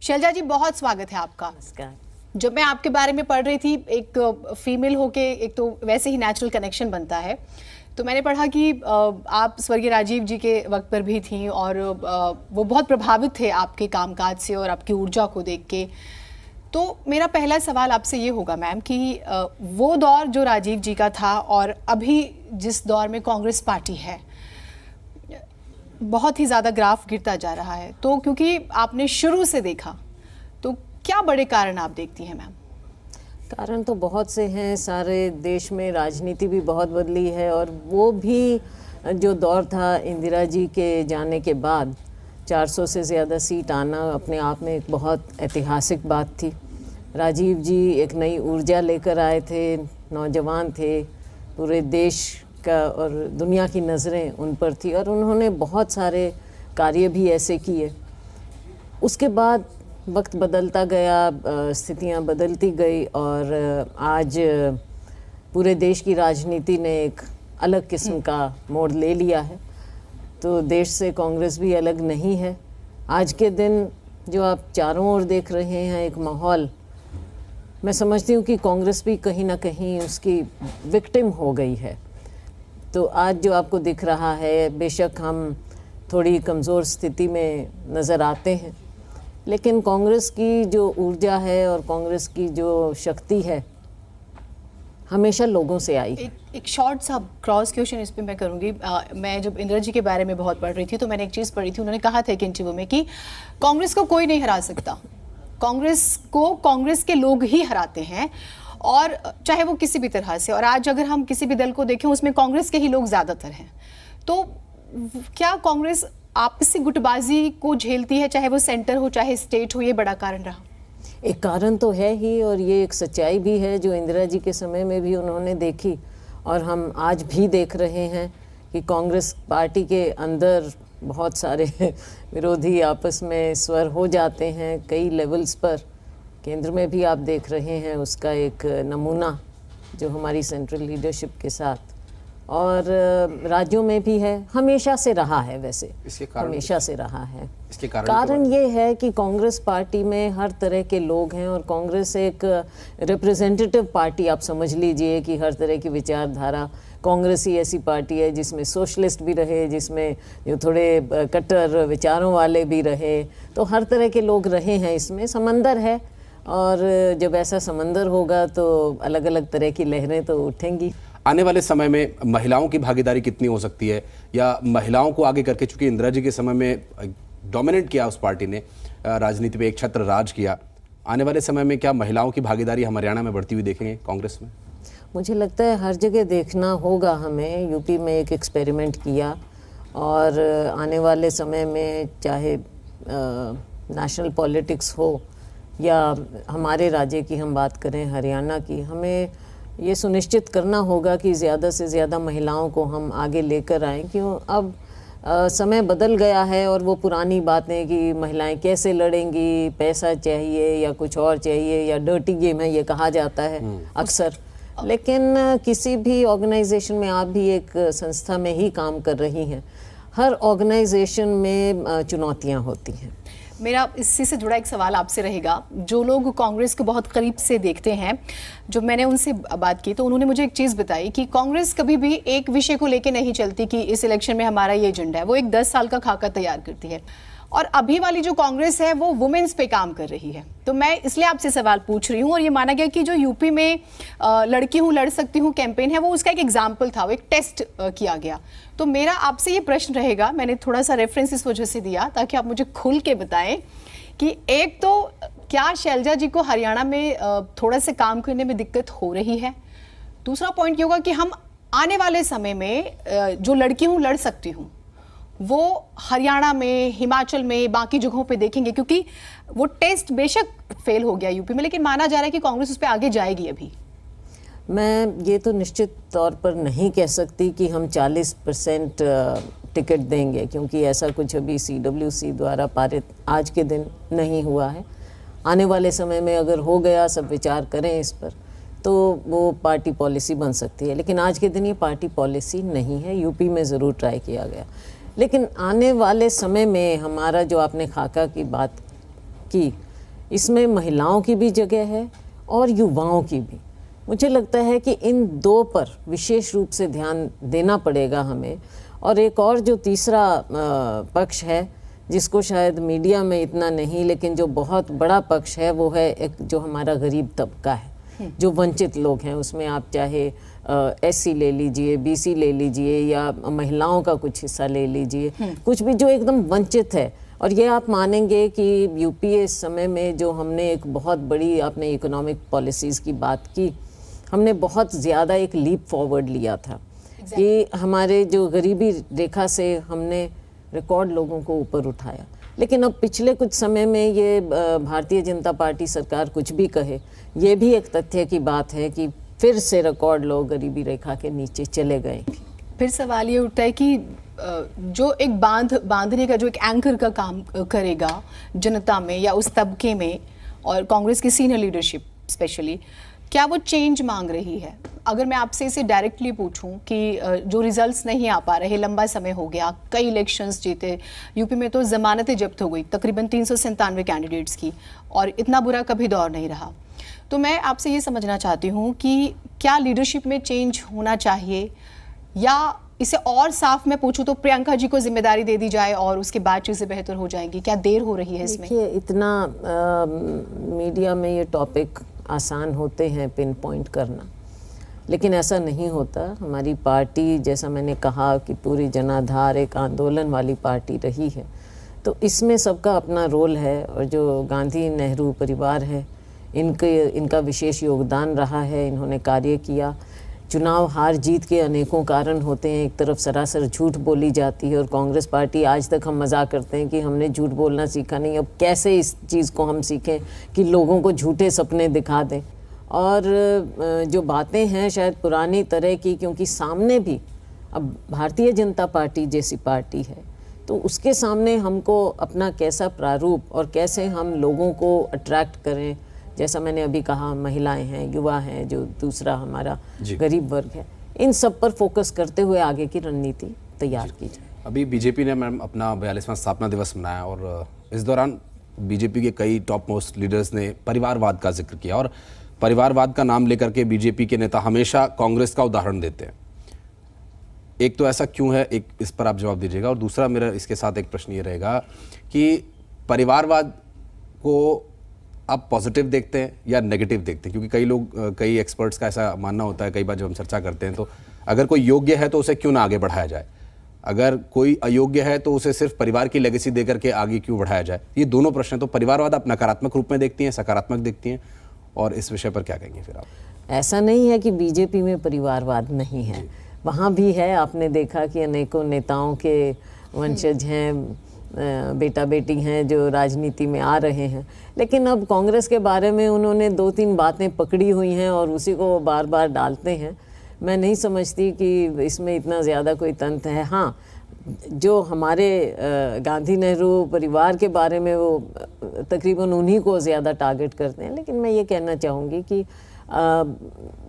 शैलजा जी, बहुत स्वागत है आपका। नमस्कार। जब मैं आपके बारे में पढ़ रही थी, एक फीमेल होके एक तो वैसे ही नेचुरल कनेक्शन बनता है, तो मैंने पढ़ा कि आप स्वर्गीय राजीव जी के वक्त पर भी थी और वो बहुत प्रभावित थे आपके कामकाज से और आपकी ऊर्जा को देख के। तो मेरा पहला सवाल आपसे ये होगा मैम कि वो दौर जो राजीव जी का था और अभी जिस दौर में कांग्रेस पार्टी है, बहुत ही ज़्यादा ग्राफ गिरता जा रहा है, तो क्योंकि आपने शुरू से देखा, तो क्या बड़े कारण आप देखती हैं मैम? कारण तो बहुत से हैं, सारे देश में राजनीति भी बहुत बदली है और वो भी जो दौर था इंदिरा जी के जाने के बाद 400 से ज़्यादा सीट आना अपने आप में एक बहुत ऐतिहासिक बात थी। राजीव जी एक नई ऊर्जा लेकर आए थे, नौजवान थे, पूरे देश का और दुनिया की नज़रें उन पर थी और उन्होंने बहुत सारे कार्य भी ऐसे किए। उसके बाद वक्त बदलता गया, स्थितियां बदलती गई और आज पूरे देश की राजनीति ने एक अलग किस्म का मोड़ ले लिया है। तो देश से कांग्रेस भी अलग नहीं है। आज के दिन जो आप चारों ओर देख रहे हैं एक माहौल, मैं समझती हूँ कि कांग्रेस भी कहीं ना कहीं उसकी विक्टिम हो गई है। तो आज जो आपको दिख रहा है, बेशक हम थोड़ी कमज़ोर स्थिति में नज़र आते हैं, लेकिन कांग्रेस की जो ऊर्जा है और कांग्रेस की जो शक्ति है हमेशा लोगों से आई है। एक शॉर्ट सा क्रॉस क्वेश्चन इस पे मैं करूंगी। मैं जब इंदिरा जी के बारे में बहुत पढ़ रही थी तो मैंने एक चीज़ पढ़ी थी, उन्होंने कहा था एक इंटरव्यू में कि कांग्रेस को कोई नहीं हरा सकता, कांग्रेस को कांग्रेस के लोग ही हराते हैं, और चाहे वो किसी भी तरह से। और आज अगर हम किसी भी दल को देखें उसमें कांग्रेस के ही लोग ज़्यादातर हैं। तो क्या कांग्रेस आपसी गुटबाजी को झेलती है, चाहे वो सेंटर हो चाहे स्टेट हो? ये बड़ा कारण रहा। एक कारण तो है ही और ये एक सच्चाई भी है जो इंदिरा जी के समय में भी उन्होंने देखी और हम आज भी देख रहे हैं कि कांग्रेस पार्टी के अंदर बहुत सारे विरोधी आपस में स्वर हो जाते हैं कई लेवल्स पर। केंद्र में भी आप देख रहे हैं उसका एक नमूना जो हमारी सेंट्रल लीडरशिप के साथ, और राज्यों में भी है, हमेशा से रहा है। वैसे हमेशा से रहा है। इसके कारण ये है कि कांग्रेस पार्टी में हर तरह के लोग हैं और कांग्रेस एक रिप्रेजेंटेटिव पार्टी आप समझ लीजिए कि हर तरह की विचारधारा। कांग्रेस ही ऐसी पार्टी है जिसमें सोशलिस्ट भी रहे, जिसमें जो थोड़े कट्टर विचारों वाले भी रहे, तो हर तरह के लोग रहे हैं। इसमें समंदर है और जब ऐसा समंदर होगा तो अलग अलग तरह की लहरें तो उठेंगी। आने वाले समय में महिलाओं की भागीदारी कितनी हो सकती है, या महिलाओं को आगे करके, चूंकि इंदिरा जी के समय में डोमिनेट किया उस पार्टी ने, राजनीति पे एक छत्र राज किया, आने वाले समय में क्या महिलाओं की भागीदारी हम हरियाणा में बढ़ती हुई देखेंगे कांग्रेस में? मुझे लगता है हर जगह देखना होगा हमें। यूपी में एक एक्सपेरिमेंट किया और आने वाले समय में चाहे नेशनल पॉलिटिक्स हो या हमारे राज्य की हम बात करें हरियाणा की, हमें ये सुनिश्चित करना होगा कि ज़्यादा से ज़्यादा महिलाओं को हम आगे लेकर आएँ। क्यों अब समय बदल गया है और वो पुरानी बातें कि महिलाएं कैसे लड़ेंगी, पैसा चाहिए या कुछ और चाहिए या डर्टी गेम है, ये कहा जाता है अक्सर। लेकिन किसी भी ऑर्गेनाइजेशन में, आप भी एक संस्था में ही काम कर रही हैं, हर ऑर्गेनाइजेशन में चुनौतियाँ होती हैं। मेरा इसी से जुड़ा एक सवाल आपसे रहेगा। जो लोग कांग्रेस को बहुत करीब से देखते हैं, जो मैंने उनसे बात की, तो उन्होंने मुझे एक चीज़ बताई कि कांग्रेस कभी भी एक विषय को लेके नहीं चलती कि इस इलेक्शन में हमारा ये एजेंडा है। वो एक 10 साल का खाका तैयार करती है। और अभी वाली जो कांग्रेस है वो वुमेन्स पे काम कर रही है। तो मैं इसलिए आपसे सवाल पूछ रही हूँ, और ये माना गया कि जो यूपी में लड़की हूँ लड़ सकती हूँ कैंपेन है, वो उसका एक एग्जाम्पल था, वो एक टेस्ट किया गया। तो मेरा आपसे ये प्रश्न रहेगा, मैंने थोड़ा सा रेफरेंस इस वजह से दिया ताकि आप मुझे खुल के बताएं कि एक तो क्या शैलजा जी को हरियाणा में थोड़ा से काम करने में दिक्कत हो रही है? दूसरा पॉइंट ये होगा कि हम आने वाले समय में जो लड़की हूँ लड़ सकती हूँ वो हरियाणा में, हिमाचल में, बाकी जगहों पे देखेंगे, क्योंकि वो टेस्ट बेशक फेल हो गया यूपी में, लेकिन माना जा रहा है कि कांग्रेस उस पर आगे जाएगी। अभी मैं ये तो निश्चित तौर पर नहीं कह सकती कि हम 40% टिकट देंगे, क्योंकि ऐसा कुछ अभी CWC द्वारा पारित आज के दिन नहीं हुआ है। आने वाले समय में अगर हो गया, सब विचार करें इस पर, तो वो पार्टी पॉलिसी बन सकती है। लेकिन आज के दिन ये पार्टी पॉलिसी नहीं है। यूपी में ज़रूर ट्राई किया गया, लेकिन आने वाले समय में हमारा जो आपने खाका की बात की, इसमें महिलाओं की भी जगह है और युवाओं की भी। मुझे लगता है कि इन दो पर विशेष रूप से ध्यान देना पड़ेगा हमें। और एक और जो तीसरा पक्ष है जिसको शायद मीडिया में इतना नहीं, लेकिन जो बहुत बड़ा पक्ष है वो है एक जो हमारा गरीब तबका है, जो वंचित लोग हैं। उसमें आप चाहे एससी ले लीजिए, बीसी ले लीजिए या महिलाओं का कुछ हिस्सा ले लीजिए, कुछ भी जो एकदम वंचित है। और ये आप मानेंगे कि यूपीए इस समय में जो हमने एक बहुत बड़ी, आपने इकोनॉमिक पॉलिसीज़ की बात की, हमने बहुत ज़्यादा एक लीप फॉरवर्ड लिया था कि हमारे जो गरीबी रेखा से हमने रिकॉर्ड लोगों को ऊपर उठाया। लेकिन अब पिछले कुछ समय में ये भारतीय जनता पार्टी सरकार कुछ भी कहे, ये भी एक तथ्य की बात है कि फिर से रिकॉर्ड लोग गरीबी रेखा के नीचे चले गए। फिर सवाल ये उठता है कि जो एक बांधने का, जो एक एंकर का काम करेगा जनता में या उस तबके में, और कांग्रेस की सीनियर लीडरशिप स्पेशली, क्या वो चेंज मांग रही है? अगर मैं आपसे इसे डायरेक्टली पूछूं कि जो रिजल्ट्स नहीं आ पा रहे, लंबा समय हो गया, कई इलेक्शंस जीते, यूपी में तो जमानतें जब्त हो गई तकरीबन 397 कैंडिडेट्स की, और इतना बुरा कभी दौर नहीं रहा। तो मैं आपसे ये समझना चाहती हूँ कि क्या लीडरशिप में चेंज होना चाहिए, या इसे और साफ मैं पूछूं तो प्रियंका जी को जिम्मेदारी दे दी जाए और उसके बाद चीज़ें बेहतर हो जाएंगी? क्या देर हो रही है इसमें? देखिए, इतना मीडिया में ये टॉपिक आसान होते हैं पिन पॉइंट करना, लेकिन ऐसा नहीं होता। हमारी पार्टी, जैसा मैंने कहा कि पूरी जनाधार एक आंदोलन वाली पार्टी रही है, तो इसमें सबका अपना रोल है। और जो गांधी नेहरू परिवार है, इनका विशेष योगदान रहा है, इन्होंने कार्य किया। चुनाव हार जीत के अनेकों कारण होते हैं। एक तरफ सरासर झूठ बोली जाती है, और कांग्रेस पार्टी, आज तक हम मजाक करते हैं कि हमने झूठ बोलना सीखा नहीं, अब कैसे इस चीज़ को हम सीखें कि लोगों को झूठे सपने दिखा दें। और जो बातें हैं शायद पुरानी तरह की, क्योंकि सामने भी अब भारतीय जनता पार्टी जैसी पार्टी है, तो उसके सामने हमको अपना कैसा प्रारूप और कैसे हम लोगों को अट्रैक्ट करें, जैसा मैंने अभी कहा, महिलाएं हैं, युवा हैं, जो दूसरा हमारा गरीब वर्ग है, इन सब पर फोकस करते हुए आगे की रणनीति तैयार की जाए। अभी बीजेपी ने मैम अपना 42वां स्थापना दिवस मनाया, और इस दौरान बीजेपी के कई टॉप मोस्ट लीडर्स ने परिवारवाद का जिक्र किया, और परिवारवाद का नाम लेकर के बीजेपी के नेता हमेशा कांग्रेस का उदाहरण देते हैं। एक तो ऐसा क्यों है, एक इस पर आप जवाब दीजिएगा। और दूसरा मेरा इसके साथ एक प्रश्न ये रहेगा कि परिवारवाद को आप पॉजिटिव देखते हैं या नेगेटिव देखते हैं? क्योंकि कई लोग, कई एक्सपर्ट्स का ऐसा मानना होता है, कई बार जब हम चर्चा करते हैं, तो अगर कोई योग्य है तो उसे क्यों ना आगे बढ़ाया जाए, अगर कोई अयोग्य है तो उसे सिर्फ परिवार की लेगेसी देकर के आगे क्यों बढ़ाया जाए? ये दोनों प्रश्न। तो परिवारवाद आप नकारात्मक रूप में देखती हैं, सकारात्मक देखती हैं, और इस विषय पर क्या कहेंगे फिर आप? ऐसा नहीं है कि बीजेपी में परिवारवाद नहीं है, वहाँ भी है। आपने देखा कि अनेकों नेताओं के वंशज हैं, बेटा बेटी हैं जो राजनीति में आ रहे हैं। लेकिन अब कांग्रेस के बारे में उन्होंने 2-3 बातें पकड़ी हुई हैं और उसी को बार बार डालते हैं। मैं नहीं समझती कि इसमें इतना ज़्यादा कोई तंत्र है। हाँ, जो हमारे गांधी नेहरू परिवार के बारे में वो तकरीबन उन्हीं को ज़्यादा टारगेट करते हैं। लेकिन मैं ये कहना चाहूँगी कि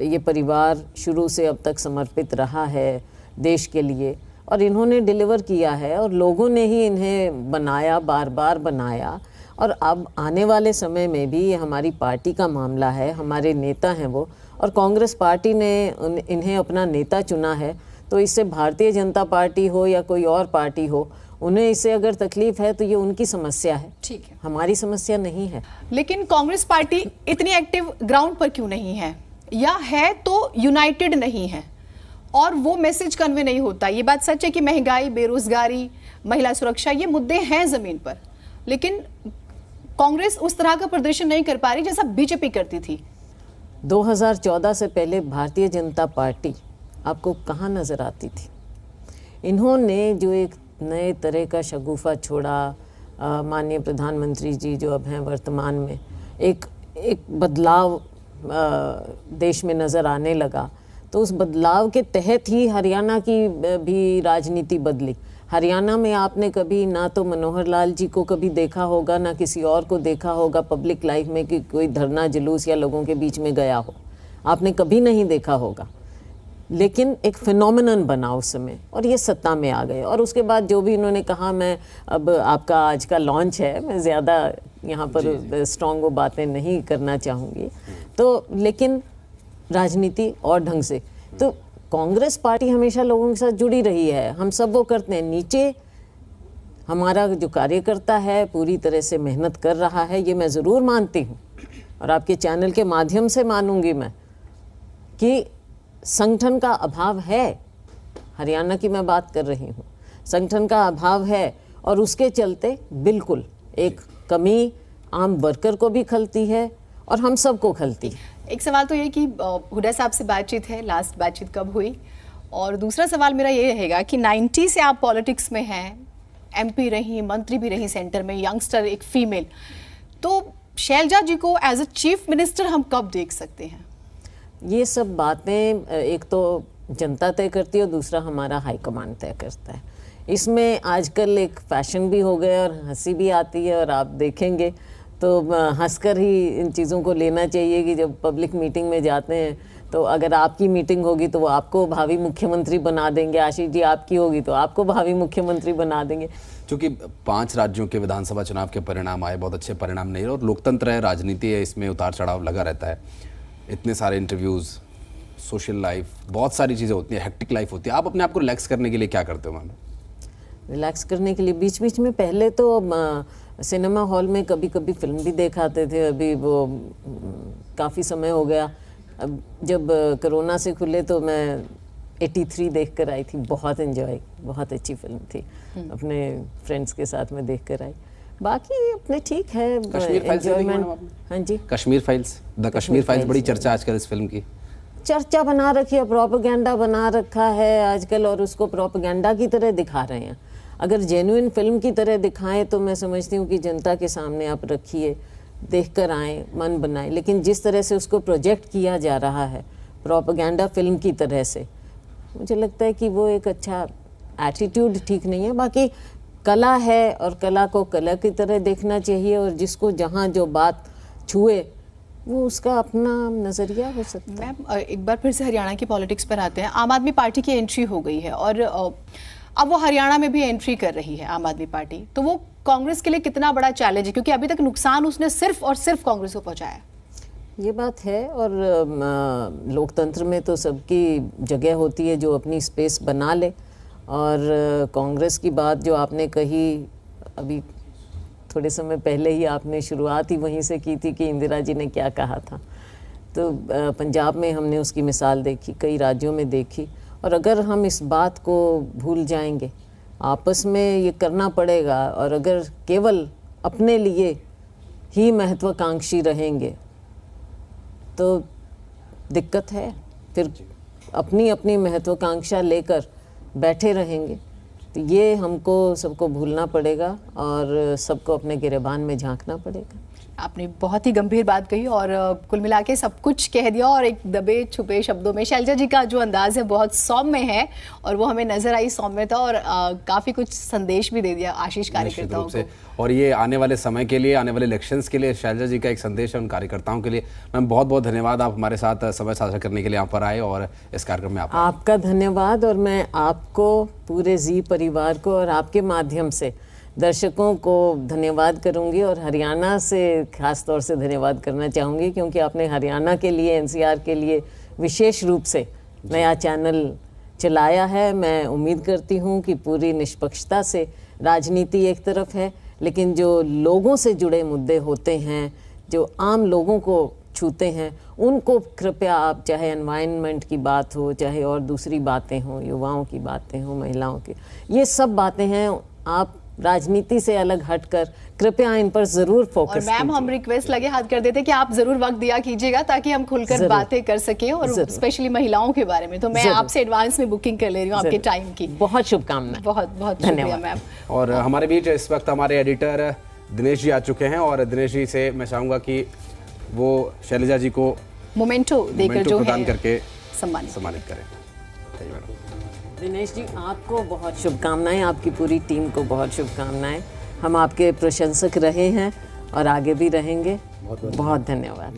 ये परिवार शुरू से अब तक समर्पित रहा है देश के लिए, और इन्होंने डिलीवर किया है, और लोगों ने ही इन्हें बनाया, बार बार बनाया। और अब आने वाले समय में भी ये हमारी पार्टी का मामला है, हमारे नेता हैं वो, और कांग्रेस पार्टी ने इन्हें अपना नेता चुना है। तो इससे भारतीय जनता पार्टी हो या कोई और पार्टी हो, उन्हें इससे अगर तकलीफ है तो ये उनकी समस्या है, ठीक है, हमारी समस्या नहीं है। लेकिन कांग्रेस पार्टी इतनी एक्टिव ग्राउंड पर क्यों नहीं है, या है तो यूनाइटेड नहीं है, और वो मैसेज कन्वे नहीं होता? ये बात सच है कि महंगाई, बेरोजगारी, महिला सुरक्षा, ये मुद्दे हैं जमीन पर, लेकिन कांग्रेस उस तरह का प्रदर्शन नहीं कर पा रही जैसा बीजेपी करती थी। 2014 से पहले भारतीय जनता पार्टी आपको कहाँ नजर आती थी? इन्होंने जो एक नए तरह का शगुफा छोड़ा, माननीय प्रधानमंत्री जी जो अब हैं वर्तमान में, एक बदलाव देश में नज़र आने लगा। तो उस बदलाव के तहत ही हरियाणा की भी राजनीति बदली। हरियाणा में आपने कभी ना तो मनोहर लाल जी को कभी देखा होगा, ना किसी और को देखा होगा पब्लिक लाइफ में कि कोई धरना जुलूस या लोगों के बीच में गया हो, आपने कभी नहीं देखा होगा। लेकिन एक फिनोमिनन बना उस समय, और ये सत्ता में आ गए। और उसके बाद जो भी इन्होंने कहा, मैं अब आपका आज का लॉन्च है, मैं ज़्यादा यहाँ पर स्ट्रॉन्ग वो बातें नहीं करना चाहूँगी। तो लेकिन राजनीति और ढंग से, तो कांग्रेस पार्टी हमेशा लोगों के साथ जुड़ी रही है, हम सब वो करते हैं। नीचे हमारा जो कार्यकर्ता है पूरी तरह से मेहनत कर रहा है, ये मैं ज़रूर मानती हूँ, और आपके चैनल के माध्यम से मानूंगी मैं कि संगठन का अभाव है। हरियाणा की मैं बात कर रही हूँ, संगठन का अभाव है, और उसके चलते बिल्कुल एक कमी आम वर्कर को भी खलती है और हम सबको खलती है। एक सवाल तो ये कि हुड्डा साहब से बातचीत है, लास्ट बातचीत कब हुई? और दूसरा सवाल मेरा ये रहेगा कि 90 से आप पॉलिटिक्स में हैं, एमपी रही, मंत्री भी रही सेंटर में, यंगस्टर, एक फीमेल, तो शैलजा जी को एज अ चीफ मिनिस्टर हम कब देख सकते हैं? ये सब बातें एक तो जनता तय करती है और दूसरा हमारा हाईकमांड तय करता है। इसमें आजकल एक फैशन भी हो गया और हंसी भी आती है, और आप देखेंगे तो हंसकर ही इन चीज़ों को लेना चाहिए कि जब पब्लिक मीटिंग में जाते हैं तो अगर आपकी मीटिंग होगी तो वो आपको भावी मुख्यमंत्री बना देंगे, आशीष जी आपकी होगी तो आपको भावी मुख्यमंत्री बना देंगे। क्योंकि 5 राज्यों के विधानसभा चुनाव के परिणाम आए, बहुत अच्छे परिणाम नहीं रहे, और लोकतंत्र है, राजनीति है, इसमें उतार चढ़ाव लगा रहता है। इतने सारे इंटरव्यूज़, सोशल लाइफ, बहुत सारी चीज़ें होती हैं, हेक्टिक लाइफ होती है। आप अपने आप को रिलैक्स करने के लिए क्या करते हो मैम? रिलैक्स करने के लिए बीच बीच में पहले तो सिनेमा हॉल में कभी कभी फिल्म भी देखाते थे, अभी वो काफ़ी समय हो गया। अब जब कोरोना से खुले तो मैं 83 देख कर आई थी, बहुत एंजॉय, बहुत अच्छी फिल्म थी, अपने फ्रेंड्स के साथ में देख कर आई। बाकी अपने ठीक है, एंजॉयमेंट। हाँ जी, Kashmir files, the Kashmir files, बड़ी चर्चा आजकल इस फिल्म की। चर्चा बना रखी है, प्रोपेगेंडा बना रखा है आजकल, और उसको प्रोपेगेंडा की तरह दिखा रहे हैं। अगर जेन्युइन फिल्म की तरह दिखाएं तो मैं समझती हूँ कि जनता के सामने आप रखिए, देख कर आएँ, मन बनाएं। लेकिन जिस तरह से उसको प्रोजेक्ट किया जा रहा है प्रोपेगेंडा फिल्म की तरह से, मुझे लगता है कि वो एक अच्छा एटीट्यूड ठीक नहीं है। बाकी कला है और कला को कला की तरह देखना चाहिए, और जिसको जहाँ जो बात छुए वो उसका अपना नज़रिया हो सकता है। मैम एक बार फिर से हरियाणा की पॉलिटिक्स पर आते हैं। आम आदमी पार्टी की एंट्री हो गई है और अब वो हरियाणा में भी एंट्री कर रही है आम आदमी पार्टी, तो वो कांग्रेस के लिए कितना बड़ा चैलेंज है? क्योंकि अभी तक नुकसान उसने सिर्फ और सिर्फ कांग्रेस को पहुंचाया है। ये बात है, और लोकतंत्र में तो सबकी जगह होती है जो अपनी स्पेस बना ले। और कांग्रेस की बात जो आपने कही अभी थोड़े समय पहले ही, आपने शुरुआत ही वहीं से की थी कि इंदिरा जी ने क्या कहा था। तो पंजाब में हमने उसकी मिसाल देखी, कई राज्यों में देखी, और अगर हम इस बात को भूल जाएंगे, आपस में ये करना पड़ेगा, और अगर केवल अपने लिए ही महत्वाकांक्षी रहेंगे तो दिक्कत है। फिर अपनी अपनी महत्वाकांक्षा लेकर बैठे रहेंगे तो ये हमको सबको भूलना पड़ेगा और सबको अपने गिरेबान में झांकना पड़ेगा। आपने बहुत ही गंभीर बात कही और कुल मिला के सब कुछ कह दिया, और एक दबे छुपे शब्दों में शैलजा जी का जो अंदाज है बहुत सौम्य है, और वो हमें नजर आई सौम्यता, और काफ़ी कुछ संदेश भी दे दिया आशीष कार्यकर्ताओं को। और ये आने वाले समय के लिए, आने वाले इलेक्शंस के लिए शैलजा जी का एक संदेश है उन कार्यकर्ताओं के लिए। मैम बहुत बहुत धन्यवाद, आप हमारे साथ समय साझा करने के लिए यहाँ पर आए और इस कार्यक्रम में आपका धन्यवाद। और मैं आपको, पूरे जी परिवार को और आपके माध्यम से दर्शकों को धन्यवाद करूंगी, और हरियाणा से खास तौर से धन्यवाद करना चाहूँगी क्योंकि आपने हरियाणा के लिए, एनसीआर के लिए विशेष रूप से नया चैनल चलाया है। मैं उम्मीद करती हूँ कि पूरी निष्पक्षता से, राजनीति एक तरफ है लेकिन जो लोगों से जुड़े मुद्दे होते हैं, जो आम लोगों को छूते हैं, उनको कृपया आप, चाहे एनवायरनमेंट की बात हो, चाहे और दूसरी बातें हों, युवाओं की बातें हों, महिलाओं की, ये सब बातें हैं, आप राजनीति से अलग हटकर कृपया इन पर जरूर फोकस कीजिए। और मैम हम रिक्वेस्ट लगे हाथ कर देते कि आप जरूर वक्त दिया कीजिएगा ताकि हम खुलकर बातें कर सकें, और स्पेशली महिलाओं के बारे में। तो मैं आपसे एडवांस में बुकिंग कर ले रही हूँ आपके टाइम की। बहुत शुभकामनाएं। बहुत बहुत धन्यवाद मैम। और हमारे बीच इस वक्त हमारे एडिटर दिनेश जी आ चुके हैं, और दिनेश जी से मैं चाहूँगा कि वो शैलजा जी को मोमेंटो देकर जो प्रदान करके सम्मानित करें। दिनेश जी, आपको बहुत शुभकामनाएं, आपकी पूरी टीम को बहुत शुभकामनाएं। हम आपके प्रशंसक रहे हैं और आगे भी रहेंगे। बहुत धन्यवाद।